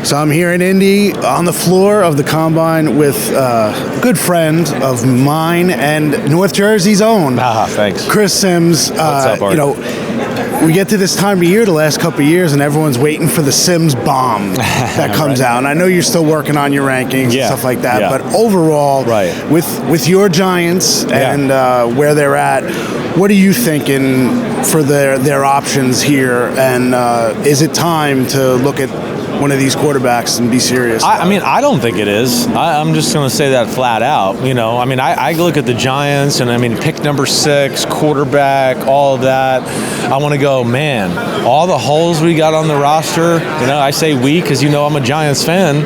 So I'm here in Indy on the floor of the Combine with a good friend of mine and North Jersey's own. Thanks. Chris Sims. What's up, Art? We get to this time of year, the last couple of years, and everyone's waiting for the Sims bomb that comes out. And I know you're still working on your rankings and stuff like that, but overall, with your Giants and where they're at, what are you thinking for their options here? And is it time to look at one of these quarterbacks and be serious? I mean, I don't think it is. I'm just going to say that flat out. I look at the Giants, and pick number 6, quarterback, all of that. I want to go, man, all the holes we got on the roster. I say we because I'm a Giants fan.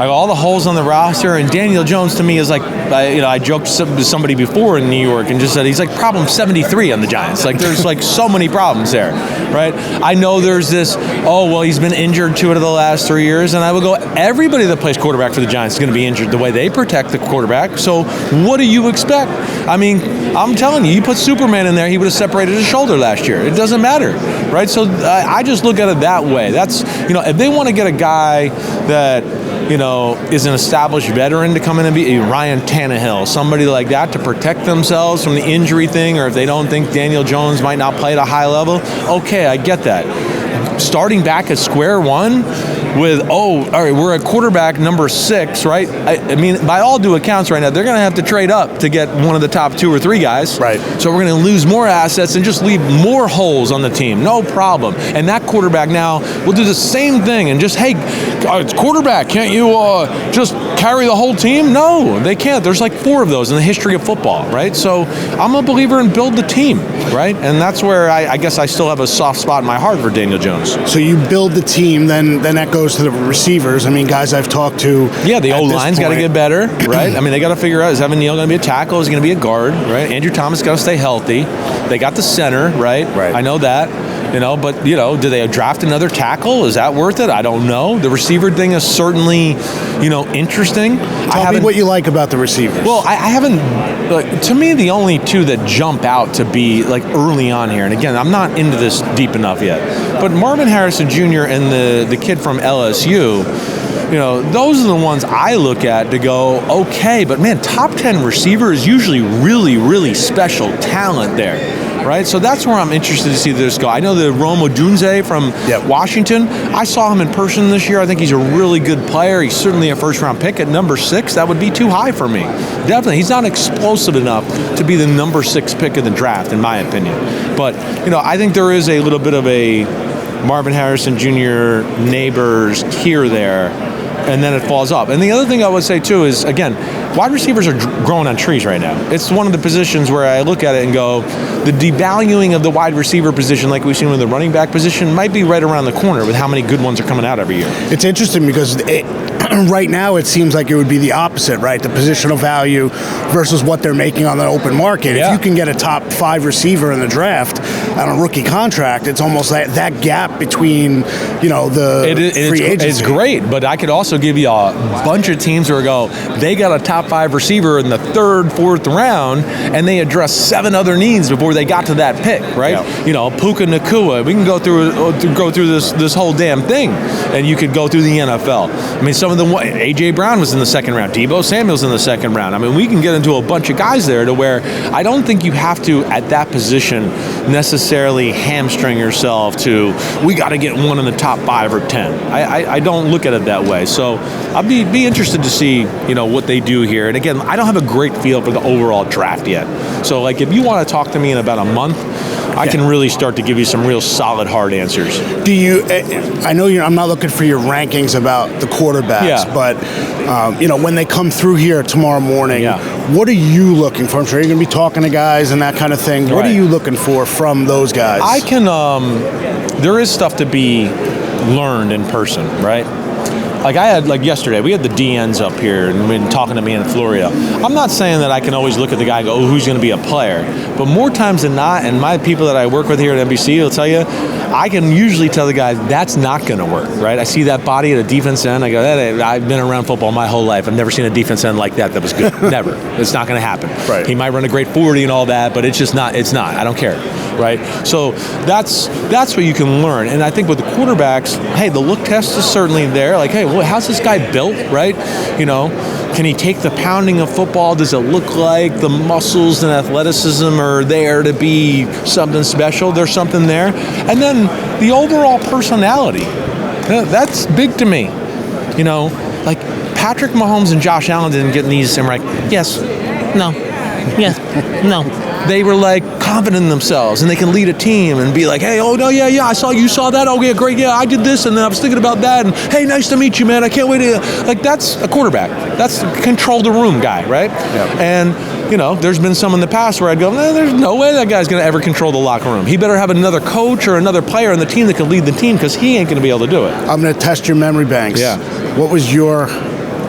All the holes on the roster, and Daniel Jones to me is like, I joked to somebody before in New York and just said he's like problem 73 on the Giants. Like there's like so many problems there, right? I know there's this, he's been injured 2 out of the last 3 years, and I would go, everybody that plays quarterback for the Giants is going to be injured the way they protect the quarterback. So what do you expect? I'm telling you, you put Superman in there, he would have separated his shoulder last year. It doesn't matter, right? So I just look at it that way. That's, if they want to get a guy that, is an established veteran to come in and be Ryan Tannehill, somebody like that to protect themselves from the injury thing, or if they don't think Daniel Jones might not play at a high level, okay, I get that. Starting back at square one with, all right, we're at quarterback number 6, right? By all due accounts right now, they're going to have to trade up to get one of the top 2 or 3 guys. Right. So we're going to lose more assets and just leave more holes on the team. No problem. And that quarterback now will do the same thing and just, hey, it's quarterback. Can't you just carry the whole team? No, they can't. There's like 4 of those in the history of football, right? So I'm a believer in build the team, right? And that's where I guess I still have a soft spot in my heart for Daniel Jones. So you build the team, then that goes to the receivers. Guys I've talked to. Yeah, the O-line's got to get better, right? They got to figure out, is Evan Neal going to be a tackle? Is he going to be a guard, right? Andrew Thomas got to stay healthy. They got the center, right? Right. I know that. But do they draft another tackle? Is that worth it? I don't know. The receiver thing is certainly, interesting. Tell me what you like about the receivers. Well, I haven't. To me, the only 2 that jump out to be like early on here, and again, I'm not into this deep enough yet, but Marvin Harrison Jr. and the kid from LSU. Those are the ones I look at to go, okay, but man, top 10 receiver is usually really, really special talent there. Right, so that's where I'm interested to see this go. I know the Rome Odunze from Washington. I saw him in person this year. I think he's a really good player. He's certainly a first-round pick at number 6. That would be too high for me. Definitely, he's not explosive enough to be the number 6 pick in the draft, in my opinion. But I think there is a little bit of a Marvin Harrison Jr. Neighbors here there, and then it falls off. And the other thing I would say too is, again, wide receivers are growing on trees right now. It's one of the positions where I look at it and go, the devaluing of the wide receiver position, like we've seen with the running back position, might be right around the corner with how many good ones are coming out every year. It's interesting because right now it seems like it would be the opposite, right? The positional value versus what they're making on the open market. Yeah. If you can get a top 5 receiver in the draft on a rookie contract, it's almost like that gap between, the free agency. It's great, but I could also give you a bunch of teams where they got a top 5 receiver in the 3rd, 4th round, and they addressed 7 other needs before they got to that pick, right? Yeah. Puka Nacua. We can go through this whole damn thing, and you could go through the NFL. Some of A.J. Brown was in the 2nd round. Deebo Samuel's in the 2nd round. We can get into a bunch of guys there to where I don't think you have to, at that position, necessarily hamstring yourself to, we got to get one in the top 5 or 10. I don't look at it that way. So I'll be interested to see, what they do here. And again, I don't have a great feel for the overall draft yet. So if you want to talk to me in about a month, I can really start to give you some real solid, hard answers. Do you? I know I'm not looking for your rankings about the quarterbacks, but when they come through here tomorrow morning, what are you looking for? I'm sure you're going to be talking to guys and that kind of thing. What are you looking for from those guys? I can. There is stuff to be learned in person, right? Yesterday, we had the DNs up here and been talking to me in Florida. I'm not saying that I can always look at the guy and go, who's going to be a player? But more times than not, and my people that I work with here at NBC will tell you, I can usually tell the guy that's not going to work, right? I see that body at a defense end. I go, I've been around football my whole life. I've never seen a defense end like that was good. Never. It's not going to happen. Right. He might run a great 40 and all that, but it's just not. It's not. I don't care. right? So that's what you can learn. And I think with the quarterbacks, hey, the look test is certainly there. Like, hey, well, how's this guy built, right? You know, can he take the pounding of football? Does it look like the muscles and athleticism are there to be something special? There's something there. And then the overall personality. That's big to me. You know, like Patrick Mahomes and Josh Allen didn't get in these and were like, yes, no, yes, no. They were like confident in themselves, and they can lead a team and be like, hey, oh no, yeah, you saw that, oh yeah, great, yeah, I did this, and then I was thinking about that, and hey, nice to meet you, man, I can't wait to, like, that's a quarterback. That's the control the room guy, right? Yep. And, you know, there's been some in the past where I'd go, there's no way that guy's going to ever control the locker room. He better have another coach or another player on the team that can lead the team, because he ain't going to be able to do it. I'm going to test your memory banks. Yeah. What was your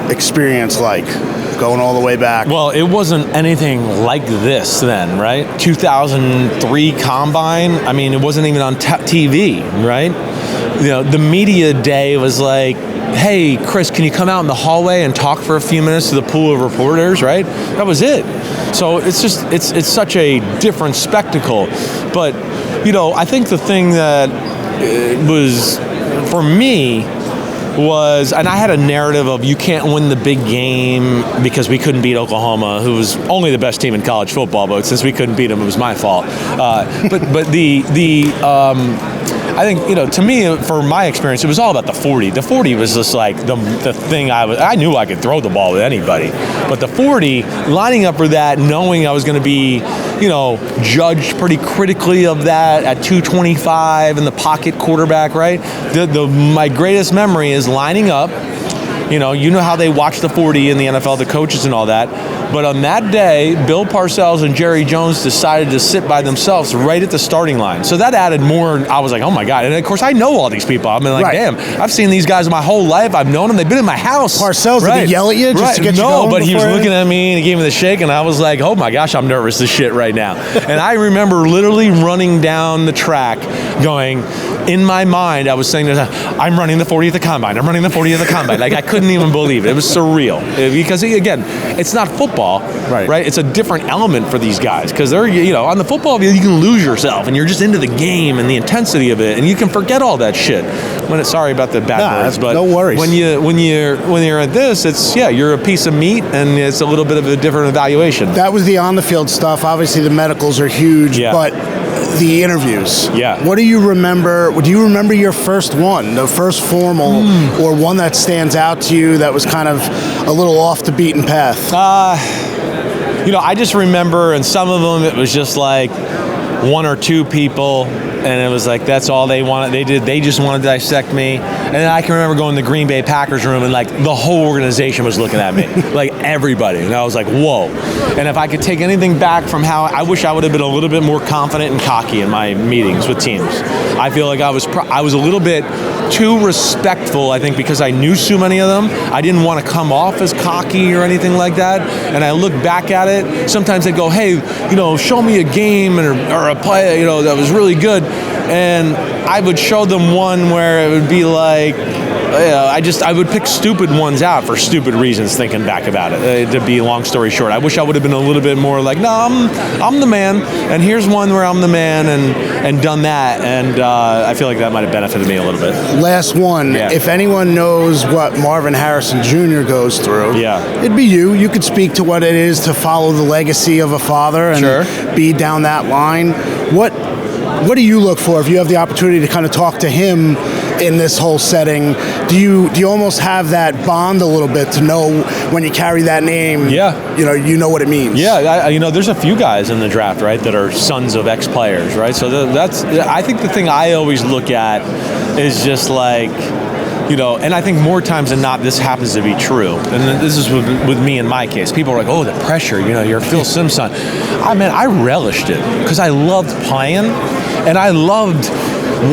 experience like? Going all the way back. Well, it wasn't anything like this then, right? 2003 Combine, I mean, it wasn't even on TV, right? You know, the media day was like, hey, Chris, can you come out in the hallway and talk for a few minutes to the pool of reporters, right? That was it. So it's just, it's such a different spectacle. But, you know, I think the thing that was, for me, was, and I had a narrative of you can't win the big game because we couldn't beat Oklahoma, who was only the best team in college football, but since we couldn't beat them, it was my fault. But I think, you know, to me, for my experience, it was all about the 40. The 40 was just like the thing I knew I could throw the ball with anybody. But the 40, lining up for that, knowing I was going to be, you know, judged pretty critically of that at 225 in the pocket quarterback, right? My greatest memory is lining up. You know how they watch the 40 in the NFL, the coaches and all that. But on that day, Bill Parcells and Jerry Jones decided to sit by themselves right at the starting line. So that added more. I was like, oh my God. And of course, I know all these people. I mean, like, damn, I've seen these guys my whole life. I've known them. They've been in my house. Parcells, did he yell at you just to get you going? No, but he was looking at me and he gave me the shake, and I was like, oh my gosh, I'm nervous as shit right now. And I remember literally running down the track going, in my mind, I was saying, I'm running the 40 at the Combine. I'm running the 40 at the Combine. Like, I couldn't even believe it. It was surreal. Because, again, it's not football, right? It's a different element for these guys. Because they're, you know, on the football field, you can lose yourself, and you're just into the game and the intensity of it, and you can forget all that shit. Sorry about the bad words, but no worries. When you're at this, it's, you're a piece of meat, and it's a little bit of a different evaluation. That was the on-the-field stuff. Obviously, the medicals are huge, but the interviews. Yeah. What do you remember? Do you remember your first one, the first formal, or one that stands out to you that was kind of a little off the beaten path? You know, I just remember, and some of them, it was just like one or two people, and it was like that's all they wanted. They just wanted to dissect me. And then I can remember going to the Green Bay Packers room, and like the whole organization was looking at me, like everybody, and I was like, whoa. And if I could take anything back from how I wish I would have been a little bit more confident and cocky in my meetings with teams. I feel like I was a little bit too respectful, I think, because I knew so many of them. I didn't want to come off as cocky or anything like that. And I look back at it, sometimes they go, hey, you know, show me a game or a play, you know, that was really good. And I would show them one where it would be like, I would pick stupid ones out for stupid reasons, thinking back about it, to be long story short. I wish I would have been a little bit more like, no, I'm the man, and here's one where I'm the man, and done that, and I feel like that might have benefited me a little bit. Last one, if anyone knows what Marvin Harrison Jr. goes through, it'd be you. You could speak to what it is to follow the legacy of a father and be down that line. What do you look for if you have the opportunity to kind of talk to him in this whole setting? Do you almost have that bond a little bit to know when you carry that name? You know what it means. There's a few guys in the draft, right, that are sons of ex-players, right? So that's I think the thing I always look at is just like, you know, and I think more times than not, this happens to be true. And this is with me in my case. People are like, oh, the pressure, you know, you're Phil Simms' son. I relished it because I loved playing, and I loved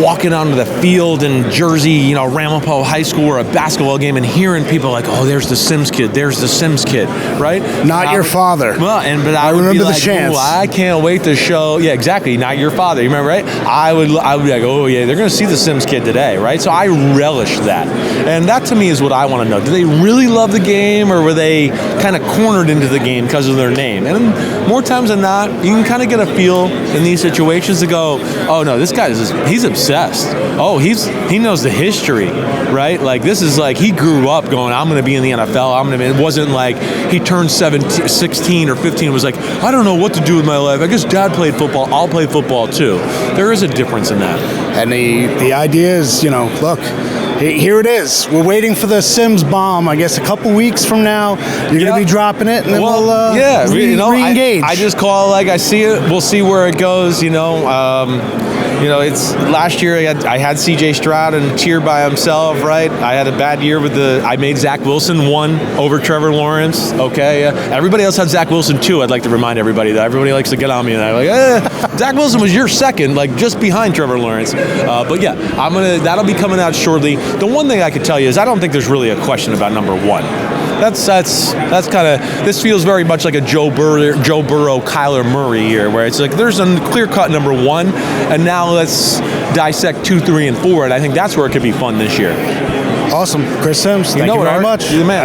walking onto the field in Jersey, you know, Ramapo High School or a basketball game and hearing people like, oh, there's the Sims kid, right? Not your father. Well, but I would remember be the like, chance. I can't wait to show. Yeah, exactly. Not your father. You remember, right? I would be like, oh yeah, they're going to see the Sims kid today, right? So I relish that, and that to me is what I want to know. Do they really love the game, or were they kind of cornered into the game because of their name? And more times than not, you can kind of get a feel in these situations to go, oh no, this guy he's obsessed. Oh, he knows the history, right? Like this is like he grew up going, I'm going to be in the NFL. It wasn't like he turned 16 or 15 and was like, I don't know what to do with my life. I guess Dad played football. I'll play football too. There is a difference in that. And the idea is, you know, look, here it is. We're waiting for the Sims bomb. I guess a couple weeks from now, you're going to be dropping it, and then we'll re-engage. I just call it like I see it. We'll see where it goes. You know, it's last year I had C.J. Stroud and cheered by himself, right? I had a bad year I made Zach Wilson 1 over Trevor Lawrence. Okay, everybody else had Zach Wilson 2. I'd like to remind everybody that everybody likes to get on me, and I'm like, Zach Wilson was your second, like just behind Trevor Lawrence. But yeah, that'll be coming out shortly. The one thing I could tell you is I don't think there's really a question about number 1. That's kind of, this feels very much like a Joe Burrow, Kyler Murray here, where it's like there's a clear-cut number 1, and now let's dissect 2, 3, and 4, and I think that's where it could be fun this year. Awesome. Chris Sims, thank you very much. You're the man.